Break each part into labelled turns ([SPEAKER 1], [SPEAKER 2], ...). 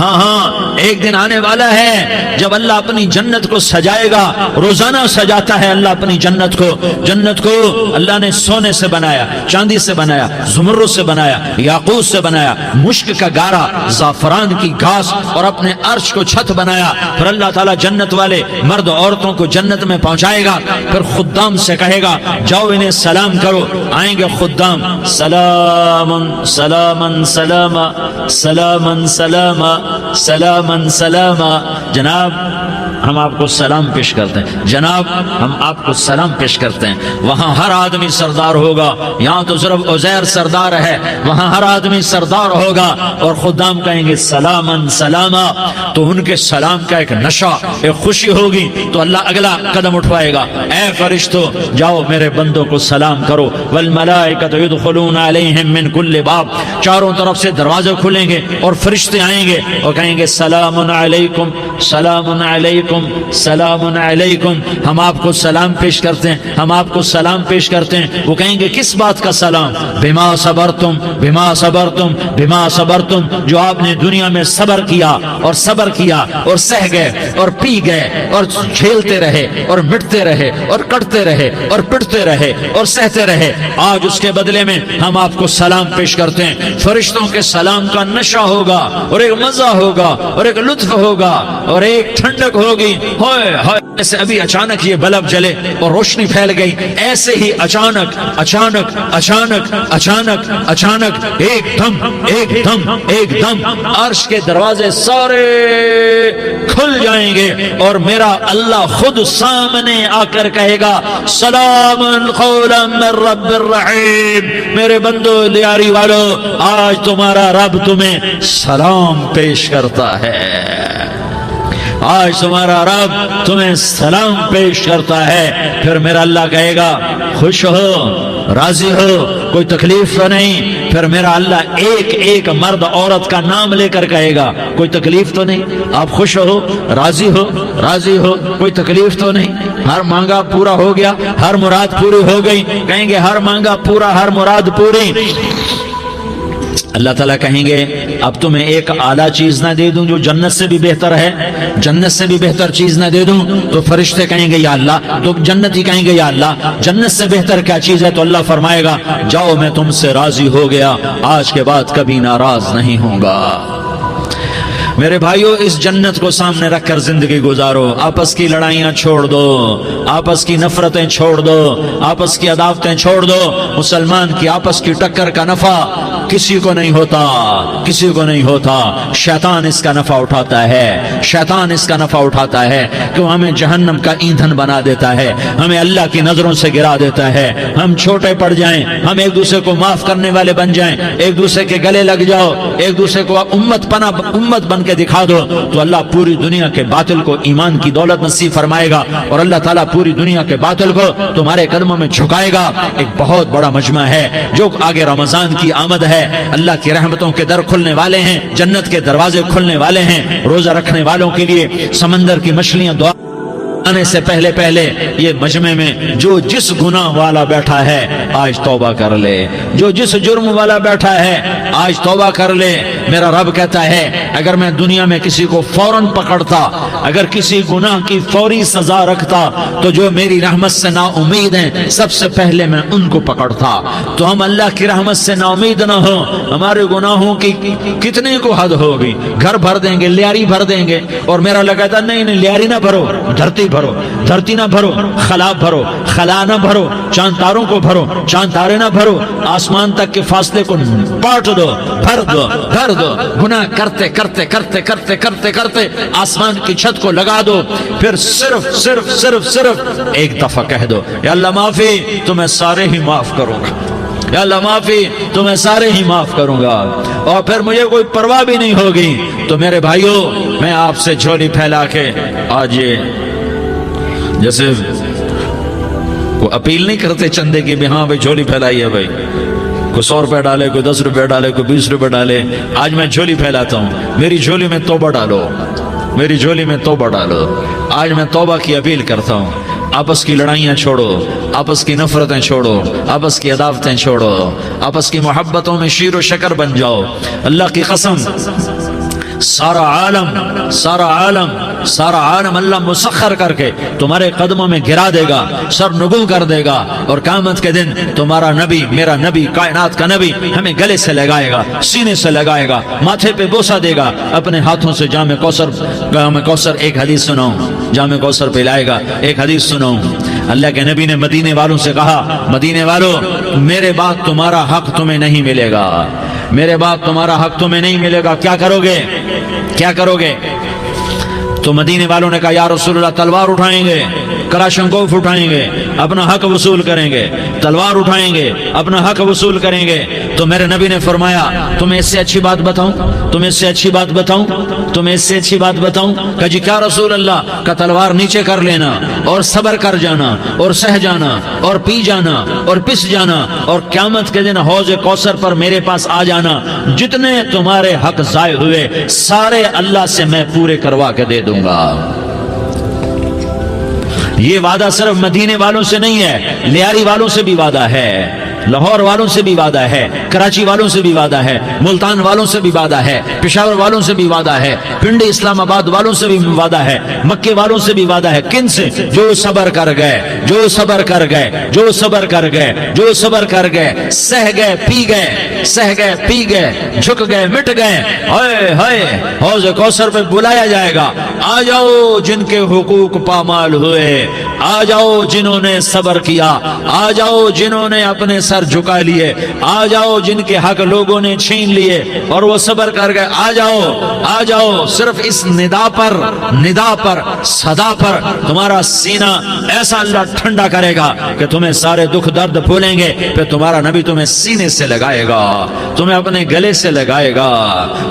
[SPEAKER 1] ہاں ہاں ایک دن آنے والا ہے جب اللہ اپنی جنت کو سجائے گا. روزانہ سجاتا ہے اللہ اپنی جنت کو. جنت کو اللہ نے سونے سے بنایا, چاندی سے بنایا, زمرد سے بنایا, یاقوت سے بنایا, مشک کا گارا, زعفران کی گھاس اور اپنے عرش کو چھت بنایا. پھر اللہ تعالیٰ جنت والے مرد عورتوں کو جنت میں پہنچائے گا. پھر خدام سے کہے گا جاؤ انہیں سلام کرو. آئیں گے خدام, سلامن سلامن سلاما سلامن سلاما سلامن سلاما. جناب ہم آپ کو سلام پیش کرتے ہیں, جناب ہم آپ کو سلام پیش کرتے ہیں. وہاں ہر آدمی سردار ہوگا. یہاں تو صرف عزیر سردار ہے, وہاں ہر آدمی سردار ہوگا. اور خدام کہیں گے سلامن سلاما, تو ان کے سلام کا ایک نشہ, ایک خوشی ہوگی. تو اللہ اگلا قدم اٹھوائے گا, اے فرشتوں جاؤ میرے بندوں کو سلام کرو. والملائکۃ یدخلون علیہم من کل باب, چاروں طرف سے دروازے کھلیں گے اور فرشتے آئیں گے اور کہیں گے سلام علیکم سلام علیکم سلام علیکم. ہم آپ کو سلام پیش کرتے ہیں, ہم آپ کو سلام پیش کرتے ہیں. وہ کہیں گے کس بات کا سلام؟ بما صبرتم بما صبرتم بما صبرتم, جو آپ نے دنیا میں صبر کیا اور صبر کیا اور سہ گئے اور پی گئے اور جھیلتے رہے اور مٹتے رہے اور کٹتے رہے اور پٹتے رہے اور سہتے رہے. آج اس کے بدلے میں ہم آپ کو سلام پیش کرتے ہیں. فرشتوں کے سلام کا نشہ ہوگا اور ایک مزہ ہوگا اور ایک لطف ہوگا اور ایک ٹھنڈک ہوگی. ہوئے ہوئے ایسے ابھی اچانک یہ بلب جلے اور روشنی پھیل گئی, ایسے ہی اچانک اچانک اچانک اچانک اچانک ایک دم ایک دم ایک دم عرش کے دروازے سارے کھل جائیں گے اور میرا اللہ خود سامنے آ کر کہے گا سلام قولا من رب الرحیم. میرے بندو لیاری والو, آج تمہارا رب تمہیں سلام پیش کرتا ہے. آج تمہارا رب تمہیں سلام پیش کرتا ہے. پھر میرا اللہ کہے گا خوش ہو, راضی ہو, کوئی تکلیف تو نہیں. پھر میرا اللہ ایک ایک مرد عورت کا نام لے کر کہے گا کوئی تکلیف تو نہیں, آپ خوش ہو, راضی ہو, راضی ہو, کوئی تکلیف تو نہیں, ہر مانگا پورا ہو گیا, ہر مراد پوری ہو گئی. کہیں گے ہر مانگا پورا, ہر مراد پوری. اللہ تعالیٰ کہیں گے اب تمہیں ایک اعلیٰ چیز نہ دے دوں جو جنت سے بھی بہتر ہے, جنت سے بھی بہتر چیز نہ دے دوں؟ تو فرشتے کہیں گے یا اللہ, تو جنتی کہیں گے یا اللہ جنت سے بہتر کیا چیز ہے؟ تو اللہ فرمائے گا جاؤ میں تم سے راضی ہو گیا, آج کے بعد کبھی ناراض نہیں ہوں گا. میرے بھائیوں, اس جنت کو سامنے رکھ کر زندگی گزارو. آپس کی لڑائیاں چھوڑ دو, آپس کی نفرتیں چھوڑ دو, آپس کی عداوتیں چھوڑ دو. مسلمان کی آپس کی ٹکر کا نفع کسی کو نہیں ہوتا, کسی کو نہیں ہوتا. شیطان اس کا نفع اٹھاتا ہے, شیطان اس کا نفع اٹھاتا ہے کہ وہ ہمیں جہنم کا ایندھن بنا دیتا ہے, ہمیں اللہ کی نظروں سے گرا دیتا ہے. ہم چھوٹے پڑ جائیں, ہم ایک دوسرے کو معاف کرنے والے بن جائیں, ایک دوسرے کے گلے لگ جاؤ, ایک دوسرے کو امت بن کے دکھا دو, تو اللہ پوری دنیا کے باطل کو ایمان کی دولت نصیب فرمائے گا اور اللہ تعالیٰ پوری دنیا کے باطل کو تمہارے قدموں میں جھکائے گا. ایک بہت بڑا مجمع ہے جو آگے رمضان کی آمد ہے. اللہ کی رحمتوں کے در کھلنے والے ہیں, جنت کے دروازے کھلنے والے ہیں. روزہ رکھنے والوں کے لیے سمندر کی مچھلیاں دعا آنے سے پہلے پہلے یہ مجمع میں جو جس گناہ والا بیٹھا ہے آج توبہ کر لے, جو جس جرم والا بیٹھا ہے آج توبہ کر لے. میرا رب کہتا ہے اگر میں دنیا میں کسی کو فوراً پکڑتا, اگر کسی گناہ کی فوری سزا رکھتا, تو جو میری رحمت سے نا امید ہیں سب سے پہلے میں ان کو پکڑتا. تو ہم اللہ کی رحمت سے نا امید نہ ہو, ہمارے گناہوں کی کتنے کو حد ہوگی. گھر بھر دیں گے, لیاری بھر دیں گے, اور میرا اللہ کہتا نہیں نہیں لیاری نہ بھرو, دھرتی بھرو, دھرتی نہ بھرو, خلا بھرو, خلا نہ بھرو, چاند تاروں کو بھرو, چاند تارے نہ بھرو, آسمان تک کے فاصلے کو بانٹ دو, بھر دو, بھر دو. گناہ کرتے کرتے کرتے کرتے کرتے کرتے آسمان کی چھت کو لگا دو. پھر صرف صرف صرف صرف ایک دفعہ کہہ دو یا اللہ معافی, تو میں سارے ہی معاف کروں گا. یا اللہ معافی, تو میں سارے ہی معاف کروں گا, اور پھر مجھے کوئی پرواہ بھی نہیں ہوگی. تو میرے بھائیوں, میں آپ سے جھولی پھیلا کے آج یہ جیسے وہ اپیل نہیں کرتے چندے کی بھی ہاں بھائی جھولی پھیلائی ہے, بھائی کوئی 100 روپے ڈالے, کوئی 10 روپے ڈالے, کوئی 20 روپے ڈالے. آج میں جھولی پھیلاتا ہوں, میری جھولی میں توبہ ڈالو, میری جھولی میں توبہ ڈالو. آج میں توبہ کی اپیل کرتا ہوں. آپس کی لڑائیاں چھوڑو, آپس کی نفرتیں چھوڑو, آپس کی عداوتیں چھوڑو, آپس کی محبتوں میں شیر و شکر بن جاؤ. اللہ کی قسم سارا عالم اللہ مسخر کر کے تمہارے قدموں میں گرا دے گا، سر نگوں کر دے گا، اور قیامت کے دن تمہارا نبی، میرا نبی، کائنات کا نبی ہمیں گلے سے لگائے گا، سینے سے لگائے گا، ماتھے پہ بوسہ دے گا، اپنے ہاتھوں سے جام کوثر ایک حدیث سناؤں، جام کوثر پلائے گا۔ ایک حدیث سناؤں، اللہ کے نبی نے مدینے والوں سے کہا، مدینے والوں میرے بعد تمہارا حق تمہیں نہیں ملے گا، میرے بعد تمہارا حق تمہیں نہیں ملے گا، کیا کرو گے؟ کیا کرو گے؟ تو مدینے والوں نے کہا یا رسول اللہ تلوار اٹھائیں گے، کلاشنکوف اٹھائیں گے، اپنا حق وصول کریں گے، تلوار اٹھائیں گے، اپنا حق وصول کریں گے۔ تو میرے نبی نے فرمایا تمہیں اس سے اچھی بات بتاؤں، تمہیں اس سے اچھی بات بتاؤں، تمہیں اس سے اچھی بات بتاؤں؟ کہ جی کیا رسول اللہ؟ کا تلوار نیچے کر لینا اور صبر کر جانا اور سہ جانا اور پی جانا اور پس جانا، اور قیامت کے دن حوض کوثر پر میرے پاس آ جانا، جتنے تمہارے حق ضائع ہوئے سارے اللہ سے میں پورے کروا کے دے دوں گا۔ یہ وعدہ صرف مدینے والوں سے نہیں ہے، لیاری والوں سے بھی وعدہ ہے، لاہور والوں سے بھی وعدہ ہے، کراچی والوں سے بھی وعدہ ہے، ملتان والوں سے بھی وعدہ ہے، پشاور والوں سے بھی وعدہ ہے، پنڈی اسلام آباد والوں سے بھی وعدہ ہے، مکے والوں سے بھی وعدہ ہے۔ کن سے؟ جو صبر کر گئے، جو صبر کر گئے، جو صبر کر گئے، جو صبر کر گئے، سہ گئے، پی گئے، سہ گئے، پی گئے، جھک گئے، مٹ گئے، ہائے ہائے حوض کوثر پہ بلایا جائے گا، آ جاؤ جن کے حقوق پامال ہوئے، آ جاؤ جنہوں نے صبر کیا، آ جاؤ جنہوں نے اپنے سر جھکا لیے، آ جاؤ جن کے حق لوگوں نے چھین لیے اور وہ صبر کر گئے، آ جاؤ، آ جاؤ۔ صرف اس ندا پر صدا پر تمہارا سینہ ایسا اللہ ٹھنڈا کرے گا کہ تمہیں سارے دکھ درد بھولیں گے، پھر تمہارا نبی تمہیں سینے سے لگائے گا، تمہیں اپنے گلے سے لگائے گا،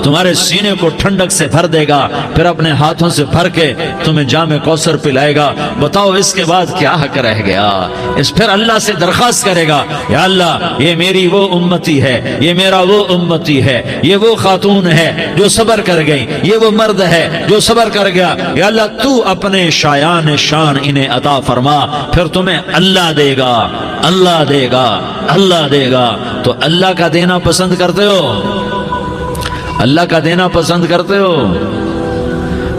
[SPEAKER 1] تمہارے سینے کو ٹھنڈک سے بھر دے گا، پھر اپنے ہاتھوں سے بھر کے تمہیں جام کوثر پلائے گا۔ بتاؤ اس کے بعد کیا حق رہ گیا؟ پھر اللہ سے درخواست کرے گا یا اللہ یہ میری وہ امتی ہے، یہ میرا وہ امتی ہے، یہ وہ خاتون ہے جو صبر کر گئی، یہ وہ مرد ہے جو صبر کر گیا، یا اللہ تو اپنے شایان شان انہیں عطا فرما، پھر تمہیں اللہ دے گا، اللہ دے گا، اللہ دے گا۔ تو اللہ کا دینا پسند کرتے ہو؟ اللہ کا دینا پسند کرتے ہو؟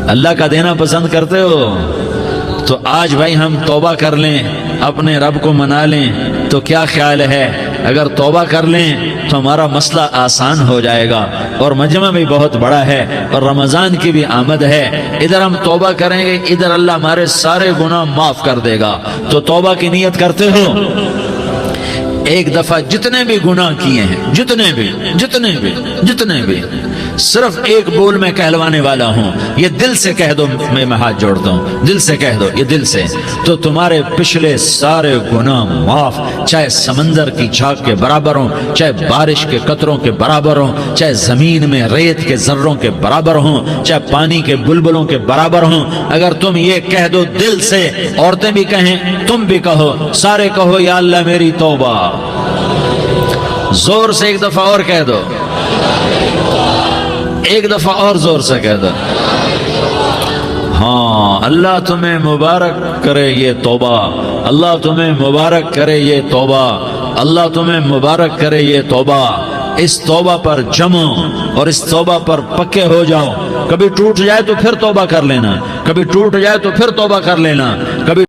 [SPEAKER 1] اللہ کا دینا پسند کرتے ہو؟ تو آج بھائی ہم توبہ کر لیں، اپنے رب کو منا لیں، تو کیا خیال ہے اگر توبہ کر لیں تو ہمارا مسئلہ آسان ہو جائے گا، اور مجمع بھی بہت بڑا ہے اور رمضان کی بھی آمد ہے، ادھر ہم توبہ کریں گے، ادھر اللہ ہمارے سارے گناہ معاف کر دے گا۔ تو توبہ کی نیت کرتے ہو؟ ایک دفعہ جتنے بھی گناہ کیے ہیں، جتنے بھی صرف ایک بول میں کہلوانے والا ہوں، یہ دل سے کہہ دو، میں ہاتھ جوڑتا ہوں، دل سے کہہ دو، یہ دل سے، تو تمہارے پچھلے سارے گناہ معاف، چاہے سمندر کی جھاگ کے برابر ہوں، چاہے بارش کے قطروں کے برابر ہوں، چاہے زمین میں ریت کے ذروں کے برابر ہوں، چاہے پانی کے بلبلوں کے برابر ہوں۔ اگر تم یہ کہہ دو دل سے، عورتیں بھی کہیں، تم بھی کہو، سارے کہو یا اللہ میری توبہ، زور سے ایک دفعہ اور کہہ دو، ایک دفعہ اور زور سے کہہ دو۔ ہاں، اللہ تمہیں مبارک کرے یہ توبہ، اللہ تمہیں مبارک کرے یہ توبہ، اللہ تمہیں مبارک کرے یہ توبہ۔ اس توبہ پر جمو اور اس توبہ پر پکے ہو جاؤ، کبھی ٹوٹ جائے تو پھر توبہ کر لینا، کبھی ٹوٹ جائے تو پھر توبہ کر لینا، کبھی